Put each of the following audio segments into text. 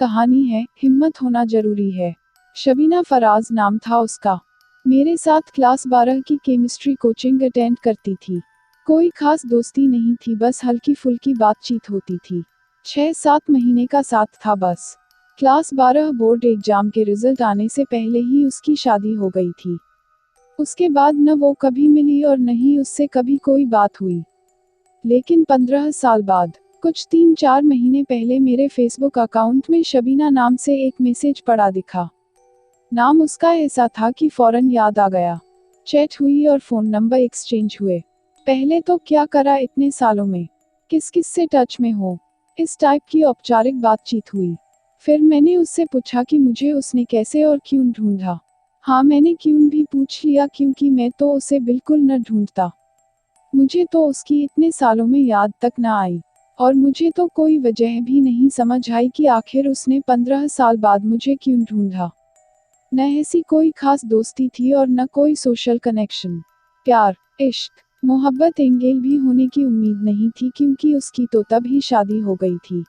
कहानी है, हिम्मत होना जरूरी है। शबीना फराज नाम था उसका। मेरे साथ क्लास 12 की केमिस्ट्री कोचिंग अटेंड करती थी। कोई खास दोस्ती नहीं थी, बस हल्की फुल्की बातचीत होती थी। 6-7 महीने का साथ था बस। क्लास 12 बोर्ड एग्जाम के रिजल्ट आने से पहले ही उसकी शादी हो गई थी। उसके बाद न वो कभी मिली और न ही उससे कभी कोई बात हुई। लेकिन 15 साल बाद, कुछ 3-4 महीने पहले मेरे फेसबुक अकाउंट में शबीना नाम से एक मैसेज पड़ा दिखा। नाम उसका ऐसा था कि फौरन याद आ गया। चैट हुई और फोन नंबर एक्सचेंज हुए। पहले तो क्या करा इतने सालों में, किस किस से टच में हो, इस टाइप की औपचारिक बातचीत हुई। फिर मैंने उससे पूछा कि मुझे उसने कैसे और क्यों ढूंढा। हाँ, मैंने क्यों भी पूछ लिया क्योंकि मैं तो उसे बिल्कुल न ढूंढता। मुझे तो उसकी इतने सालों में याद तक न आई। और मुझे तो कोई वजह भी नहीं समझ आई कि आखिर उसने 15 साल बाद मुझे क्यों ढूंढा। न ऐसी कोई खास दोस्ती थी और न कोई सोशल कनेक्शन। प्यार, इश्क, मोहब्बत एंगेल भी होने की उम्मीद नहीं थी क्योंकि उसकी तो तब ही शादी हो गई थी।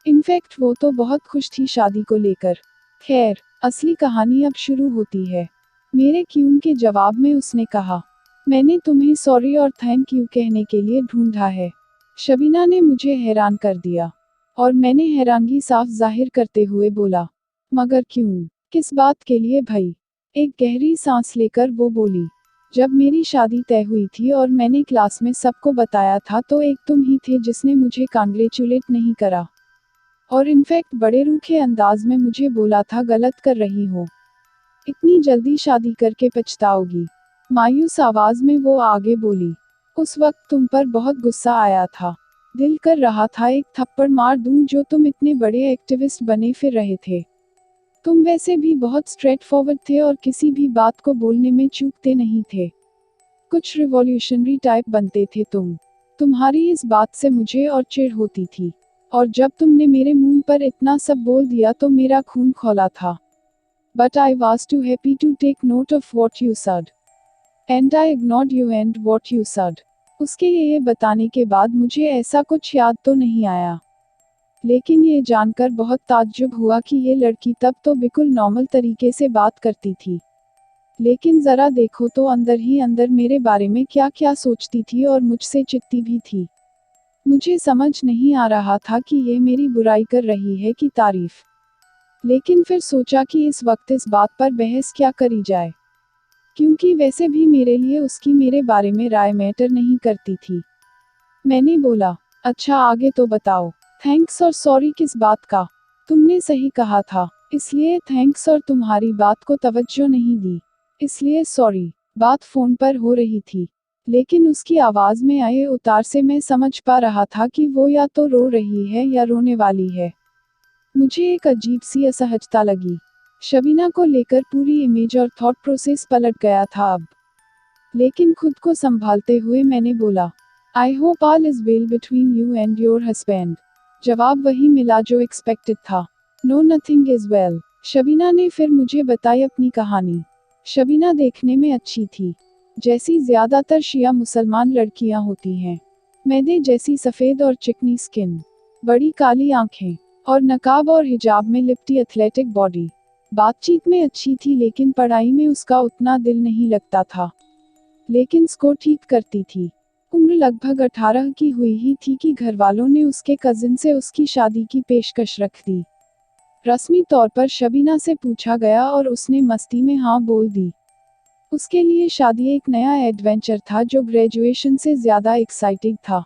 इनफैक्ट वो तो बहुत खुश थी शादी को लेकर। खैर, असली कहानी अब शुरू होती है। मेरे क्यों के जवाब में उसने कहा, मैंने तुम्हें सॉरी और थैंक यू कहने के लिए ढूंढा है। शबीना ने मुझे हैरान कर दिया। और मैंने हैरानगी साफ जाहिर करते हुए बोला, मगर क्यों, किस बात के लिए भाई। एक गहरी सांस लेकर वो बोली, जब मेरी शादी तय हुई थी और मैंने क्लास में सबको बताया था तो एक तुम ही थे जिसने मुझे कांग्रेचुलेट नहीं करा। और इनफैक्ट बड़े रूखे अंदाज में मुझे बोला था गलत कर रही हो, इतनी जल्दी शादी करके पछताओगी। मायूस आवाज में वो आगे बोली, उस वक्त तुम पर बहुत गुस्सा आया था। दिल कर रहा था एक थप्पड़ मार दूं जो तुम इतने बड़े एक्टिविस्ट बने फिर रहे थे। तुम वैसे भी बहुत स्ट्रेट फॉरवर्ड थे और किसी भी बात को बोलने में चूकते नहीं थे। कुछ रिवॉल्यूशनरी टाइप बनते थे तुम। तुम्हारी इस बात से मुझे और चिढ़ होती थी। और जब तुमने मेरे मुंह पर इतना सब बोल दिया तो मेरा खून खौला था। But I was too happy to take note of what you said. And I ignored you and what you said. उसके ये बताने के बाद मुझे ऐसा कुछ याद तो नहीं आया। लेकिन ये जानकर बहुत ताज्जुब हुआ कि ये लड़की तब तो बिल्कुल नॉर्मल तरीके से बात करती थी। लेकिन जरा देखो तो अंदर ही अंदर मेरे बारे में क्या क्या सोचती थी और मुझसे चिढ़ती भी थी। मुझे समझ नहीं आ रहा था कि ये मेरी बुराई कर रही है कि तारीफ। लेकिन फिर सोचा कि इस वक्त इस बात पर बहस क्या करी जाए, क्योंकि वैसे भी मेरे लिए उसकी मेरे बारे में राय मैटर नहीं करती थी। मैंने बोला, अच्छा आगे तो बताओ। थैंक्स और सॉरी किस बात का। तुमने सही कहा था, इसलिए थैंक्स और तुम्हारी बात को तवज्जो नहीं दी, इसलिए सॉरी। बात फोन पर हो रही थी, लेकिन उसकी आवाज में आए उतार से मैं समझ पा रहा था कि वो या तो रो रही है या रोने वाली है। मुझे एक अजीब सी असहजता लगी। शबीना को लेकर पूरी इमेज और थॉट प्रोसेस पलट गया था अब। लेकिन खुद को संभालते हुए मैंने बोला, I hope all is well between you and your husband. जवाब वही मिला जो एक्सपेक्टेड था, no nothing is well. Shabina ने फिर मुझे बताई अपनी कहानी। शबीना देखने में अच्छी थी, जैसी ज्यादातर शिया मुसलमान लड़कियां होती हैं। मैदे जैसी सफ़ेद और चिकनी स्किन, बड़ी काली आंखें, और नकाब और हिजाब में लिपटी एथलेटिक बॉडी। बातचीत में अच्छी थी लेकिन पढ़ाई में उसका उतना दिल नहीं लगता था। लेकिन स्कोर ठीक करती थी। उम्र लगभग 18 की हुई ही थी कि घरवालों ने उसके कजिन से उसकी शादी की पेशकश रख दी। रस्मी तौर पर शबीना से पूछा गया और उसने मस्ती में हाँ बोल दी। उसके लिए शादी एक नया एडवेंचर था जो ग्रेजुएशन से ज्यादा एक्साइटिंग था।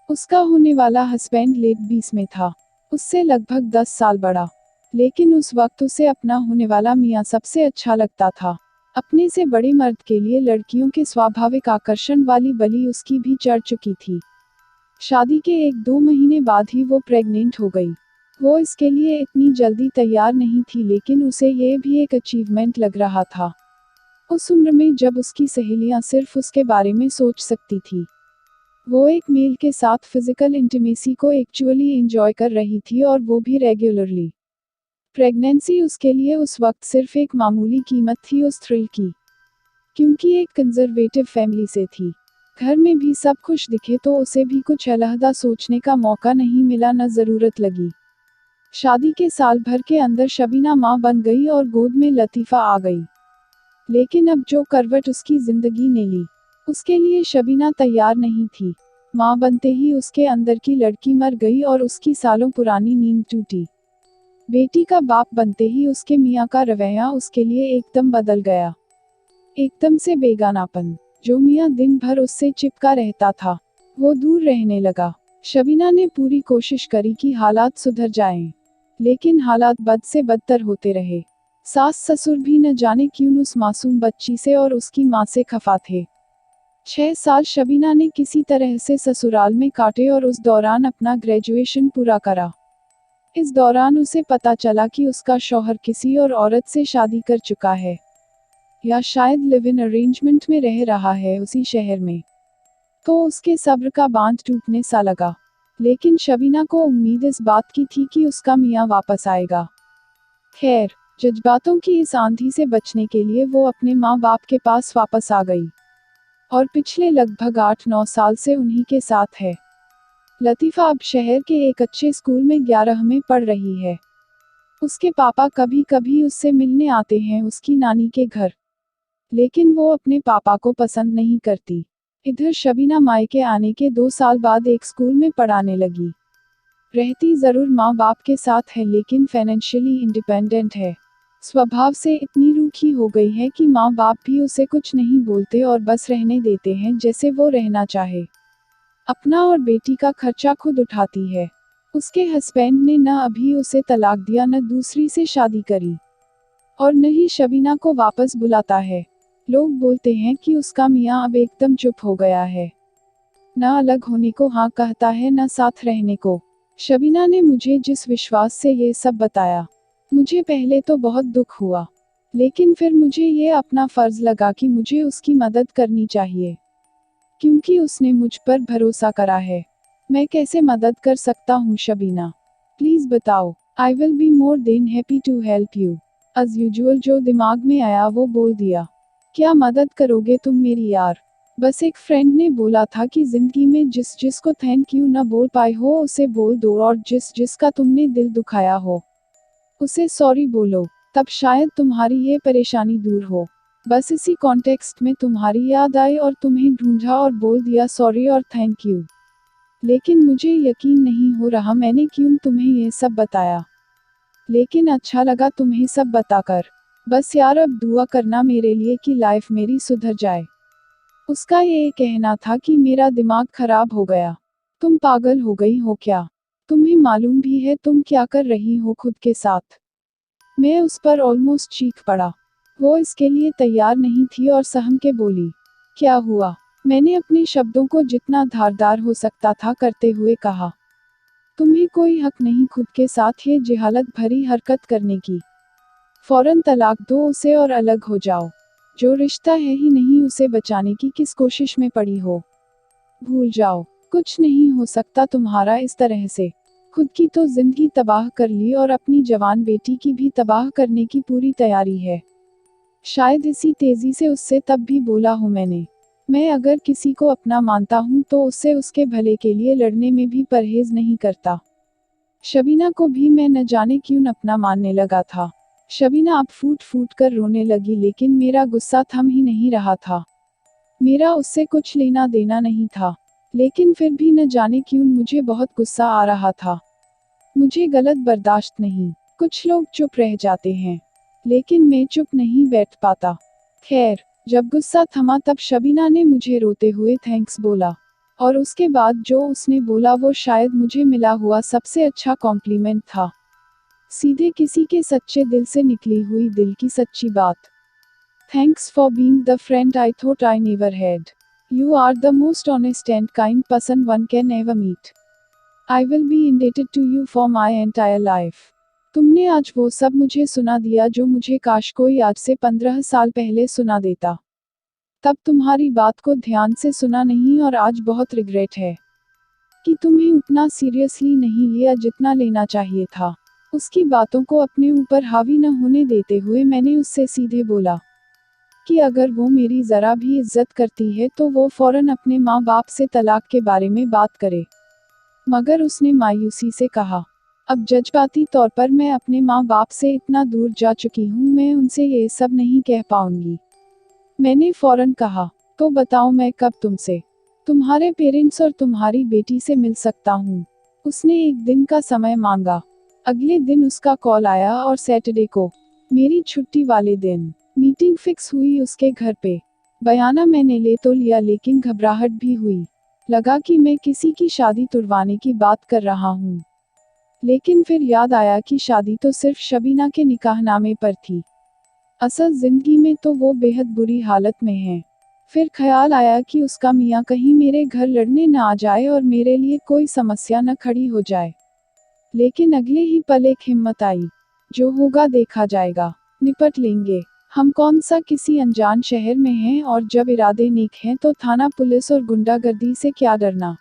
उसका होने वाला हस्बैंड लेट 20 में था, उससे लगभग 10 साल बड़ा। लेकिन उस वक्त उसे अपना होने वाला मियाँ सबसे अच्छा लगता था। अपने से बड़े मर्द के लिए लड़कियों के स्वाभाविक आकर्षण वाली बलि उसकी भी चढ़ चुकी थी। शादी के 1-2 महीने बाद ही वो प्रेग्नेंट हो गई। वो इसके लिए इतनी जल्दी तैयार नहीं थी लेकिन उसे ये भी एक अचीवमेंट लग रहा था। उस उम्र में जब उसकी सहेलियां सिर्फ उसके बारे में सोच सकती थी। वो एक मेल के साथ फिजिकल इंटीमेसी को एक्चुअली एंजॉय कर रही थी और वो भी रेगुलरली। प्रेगनेंसी उसके लिए उस वक्त सिर्फ एक मामूली कीमत थी उस थ्रिल की। क्योंकि एक कंजर्वेटिव फैमिली से थी, घर में भी सब खुश दिखे तो उसे भी कुछ अलहदा सोचने का मौका नहीं मिला, न जरूरत लगी। शादी के साल भर के अंदर शबीना माँ बन गई और गोद में लतीफ़ा आ गई। लेकिन अब जो करवट उसकी जिंदगी ने ली, उसके लिए शबीना तैयार नहीं थी। माँ बनते ही उसके अंदर की लड़की मर गई और उसकी सालों पुरानी नींद टूटी। बेटी का बाप बनते ही उसके मियाँ का रवैया उसके लिए एकदम बदल गया। एकदम से बेगानापन, जो मियाँ दिन भर उससे चिपका रहता था, वो दूर रहने लगा। शबीना ने पूरी कोशिश करी कि हालात सुधर जाएं, लेकिन हालात बद से बदतर होते रहे। सास ससुर भी न जाने क्यों उस मासूम बच्ची से और उसकी माँ से खफा थे। 6 साल शबीना ने किसी तरह से ससुराल में काटे और उस दौरान अपना ग्रेजुएशन पूरा करा। इस दौरान उसे पता चला कि उसका शौहर किसी और औरत से शादी कर चुका है, या शायद लिव इन अरेंजमेंट में रह रहा है उसी शहर में। तो उसके सब्र का बांध टूटने सा लगा। लेकिन शबीना को उम्मीद इस बात की थी कि उसका मियाँ वापस आएगा। खैर, जज्बातों की इस आंधी से बचने के लिए वो अपने माँ बाप के पास वापस आ गई, और पिछले लगभग 8-9 साल से उन्हीं के साथ है। लतीफ़ा अब शहर के एक अच्छे स्कूल में 11 में पढ़ रही है। उसके पापा कभी कभी उससे मिलने आते हैं उसकी नानी के घर, लेकिन वो अपने पापा को पसंद नहीं करती। इधर शबीना मायके आने के 2 साल बाद एक स्कूल में पढ़ाने लगी। रहती जरूर माँ बाप के साथ है, लेकिन फाइनेंशियली इंडिपेंडेंट है। स्वभाव से इतनी रूखी हो गई है कि माँ बाप भी उसे कुछ नहीं बोलते और बस रहने देते हैं जैसे वो रहना चाहे। अपना और बेटी का खर्चा खुद उठाती है। उसके हस्बैंड ने न अभी उसे तलाक दिया, न दूसरी से शादी करी, और न ही शबीना को वापस बुलाता है। लोग बोलते हैं कि उसका मियाँ अब एकदम चुप हो गया है, न अलग होने को हाँ कहता है न साथ रहने को। शबीना ने मुझे जिस विश्वास से ये सब बताया, मुझे पहले तो बहुत दुख हुआ, लेकिन फिर मुझे ये अपना फर्ज लगा कि मुझे उसकी मदद करनी चाहिए, क्योंकि उसने मुझ पर भरोसा करा है। मैं कैसे मदद कर सकता हूँ शबीना? प्लीज बताओ। I will be more than happy to help you. As usual जो दिमाग में आया वो बोल दिया। क्या मदद करोगे तुम मेरी यार? बस एक फ्रेंड ने बोला था कि जिंदगी में जिस जिसको थैंक यू न बोल पाए हो उसे बोल दो, और जिस जिसका तुमने दिल दुखाया हो उसे सॉरी बोलो, तब शायद तुम्हारी ये परेशानी दूर हो। बस इसी कॉन्टेक्स्ट में तुम्हारी याद आई और तुम्हें ढूंढा और बोल दिया सॉरी और थैंक यू। लेकिन मुझे यकीन नहीं हो रहा मैंने क्यों तुम्हें ये सब बताया, लेकिन अच्छा लगा तुम्हें सब बताकर। बस यार अब दुआ करना मेरे लिए कि लाइफ मेरी सुधर जाए। उसका ये कहना था कि मेरा दिमाग खराब हो गया। तुम पागल हो गई हो क्या? तुम्हें मालूम भी है तुम क्या कर रही हो खुद के साथ? मैं उस पर ऑलमोस्ट चीख पड़ा। वो इसके लिए तैयार नहीं थी और सहम के बोली, क्या हुआ? मैंने अपने शब्दों को जितना धारदार हो सकता था करते हुए कहा, तुम्हें कोई हक नहीं खुद के साथ ये जिहालत भरी हरकत करने की। फौरन तलाक दो उसे और अलग हो जाओ। जो रिश्ता है ही नहीं उसे बचाने की किस कोशिश में पड़ी हो? भूल जाओ, कुछ नहीं हो सकता तुम्हारा इस तरह से। खुद की तो जिंदगी तबाह कर ली और अपनी जवान बेटी की भी तबाह करने की पूरी तैयारी है। शायद इसी तेजी से उससे तब भी बोला हूँ मैंने, मैं अगर किसी को अपना मानता हूँ तो उससे उसके भले के लिए लड़ने में भी परहेज नहीं करता। शबीना को भी मैं न जाने क्यों अपना मानने लगा था। शबीना अब फूट फूट कर रोने लगी, लेकिन मेरा गुस्सा थम ही नहीं रहा था। मेरा उससे कुछ लेना देना नहीं था, लेकिन फिर भी न जाने क्यों मुझे बहुत गुस्सा आ रहा था। मुझे गलत बर्दाश्त नहीं। कुछ लोग चुप रह जाते हैं, लेकिन मैं चुप नहीं बैठ पाता। खैर, जब गुस्सा थमा तब शबीना ने मुझे रोते हुए थैंक्स बोला, और उसके बाद जो उसने बोला वो शायद मुझे मिला हुआ सबसे अच्छा कॉम्प्लीमेंट था। सीधे किसी के सच्चे दिल से निकली हुई दिल की सच्ची बात। Thanks for being the friend I thought I never had. You are the most honest and kind person one can ever meet. I will be indebted to you for my entire life. तुमने आज वो सब मुझे सुना दिया जो मुझे काश कोई आज से 15 साल पहले सुना देता। तब तुम्हारी बात को ध्यान से सुना नहीं और आज बहुत रिग्रेट है कि तुम्हें उतना सीरियसली नहीं लिया जितना लेना चाहिए था। उसकी बातों को अपने ऊपर हावी न होने देते हुए मैंने उससे सीधे बोला कि अगर वो मेरी जरा भी इज्जत करती है तो वो फौरन अपने माँ बाप से तलाक के बारे में बात करे। मगर उसने मायूसी से कहा, अब जज्बाती तौर पर मैं अपने माँ बाप से इतना दूर जा चुकी हूँ, मैं उनसे ये सब नहीं कह पाऊंगी। मैंने फौरन कहा, तो बताओ मैं कब तुमसे, तुम्हारे पेरेंट्स और तुम्हारी बेटी से मिल सकता हूँ। उसने एक दिन का समय मांगा। अगले दिन उसका कॉल आया और सैटरडे को, मेरी छुट्टी वाले दिन, मीटिंग फिक्स हुई उसके घर पे। बयाना मैंने ले तो लिया लेकिन घबराहट भी हुई। लगा कि मैं किसी की शादी तुड़वाने की बात कर रहा हूँ। लेकिन फिर याद आया कि शादी तो सिर्फ शबीना के निकाहनामे पर थी। असल जिंदगी में तो वो बेहद बुरी हालत में है। फिर ख्याल आया कि उसका मियाँ कहीं मेरे घर लड़ने न आ जाए और मेरे लिए कोई समस्या न खड़ी हो जाए। लेकिन अगले ही पल एक हिम्मत आई, जो होगा देखा जाएगा, निपट लेंगे। हम कौन सा किसी अनजान शहर में हैं और जब इरादे नेक हैं तो थाना पुलिस और गुंडागर्दी से क्या डरना।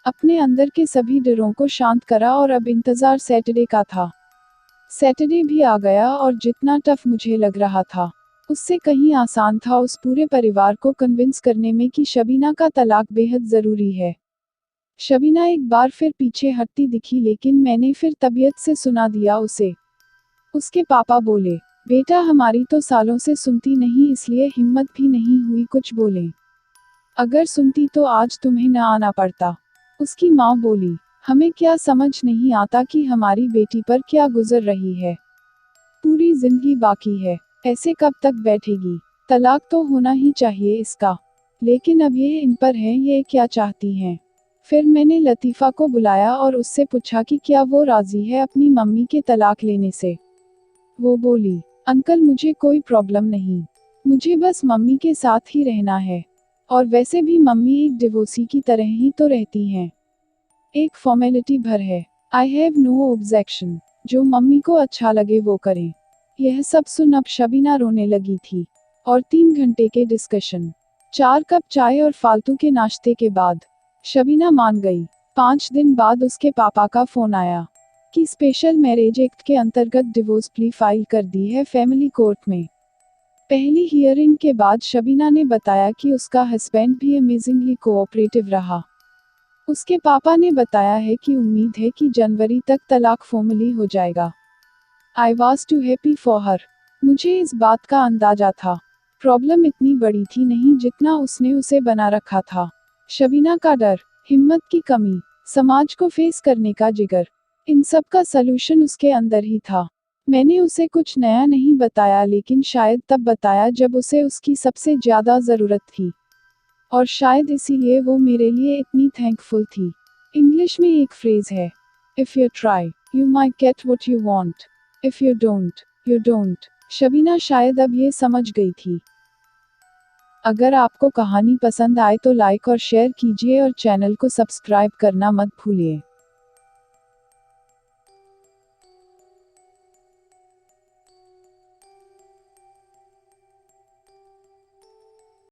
अपने अंदर के सभी डरों को शांत करा और अब इंतजार सैटरडे का था। सैटरडे भी आ गया और जितना टफ मुझे लग रहा था, उससे कहीं आसान था उस पूरे परिवार को कन्विंस करने में कि शबीना का तलाक बेहद ज़रूरी है। शबीना एक बार फिर पीछे हटती दिखी लेकिन मैंने फिर तबीयत से सुना दिया उसे। उसके पापा बोले, बेटा हमारी तो सालों से सुनती नहीं इसलिए हिम्मत भी नहीं हुई कुछ बोले। अगर सुनती तो आज तुम्हें न आना पड़ता। उसकी माँ बोली, हमें क्या समझ नहीं आता कि हमारी बेटी पर क्या गुजर रही है। पूरी जिंदगी बाकी है, ऐसे कब तक बैठेगी। तलाक तो होना ही चाहिए इसका। लेकिन अब ये इन पर है, ये क्या चाहती हैं। फिर मैंने लतीफ़ा को बुलाया और उससे पूछा कि क्या वो राजी है अपनी मम्मी के तलाक लेने से। वो बोली, अंकल मुझे कोई प्रॉब्लम नहीं, मुझे बस मम्मी के साथ ही रहना है। और वैसे भी मम्मी एक डिवोर्सी की तरह ही तो रहती हैं। एक फॉर्मेलिटी भर है। आई हैव नो ऑब्जेक्शन, जो मम्मी को अच्छा लगे वो करें। यह सब सुन अब शबीना रोने लगी थी। और 3 घंटे के डिस्कशन, 4 कप चाय और फालतू के नाश्ते के बाद शबीना मान गई। 5 दिन बाद उसके पापा का फोन आया कि स्पेशल मैरिज एक्ट के अंतर्गत डिवोर्स प्ली फाइल कर दी है फैमिली कोर्ट में। पहली हियरिंग के बाद शबीना ने बताया कि उसका हस्बैंड भी अमेजिंगली कोऑपरेटिव रहा। उसके पापा ने बताया है कि उम्मीद है कि जनवरी तक तलाक फॉर्मली हो जाएगा। I was too happy for her. मुझे इस बात का अंदाजा था। प्रॉब्लम इतनी बड़ी थी नहीं जितना उसने उसे बना रखा था। शबीना का डर, हिम्मत की कमी, समाज को फेस करने का जिगर, इन सब का सलूशन उसके अंदर ही था। मैंने उसे कुछ नया नहीं बताया लेकिन शायद तब बताया जब उसे उसकी सबसे ज्यादा जरूरत थी। और शायद इसीलिए वो मेरे लिए इतनी थैंकफुल थी। इंग्लिश में एक फ्रेज है, if you try you might get what you want, if you don't you don't. Shabina शायद अब ये समझ गई थी। अगर आपको कहानी पसंद आए तो लाइक और शेयर कीजिए और चैनल को सब्सक्राइब करना मत भूलिए।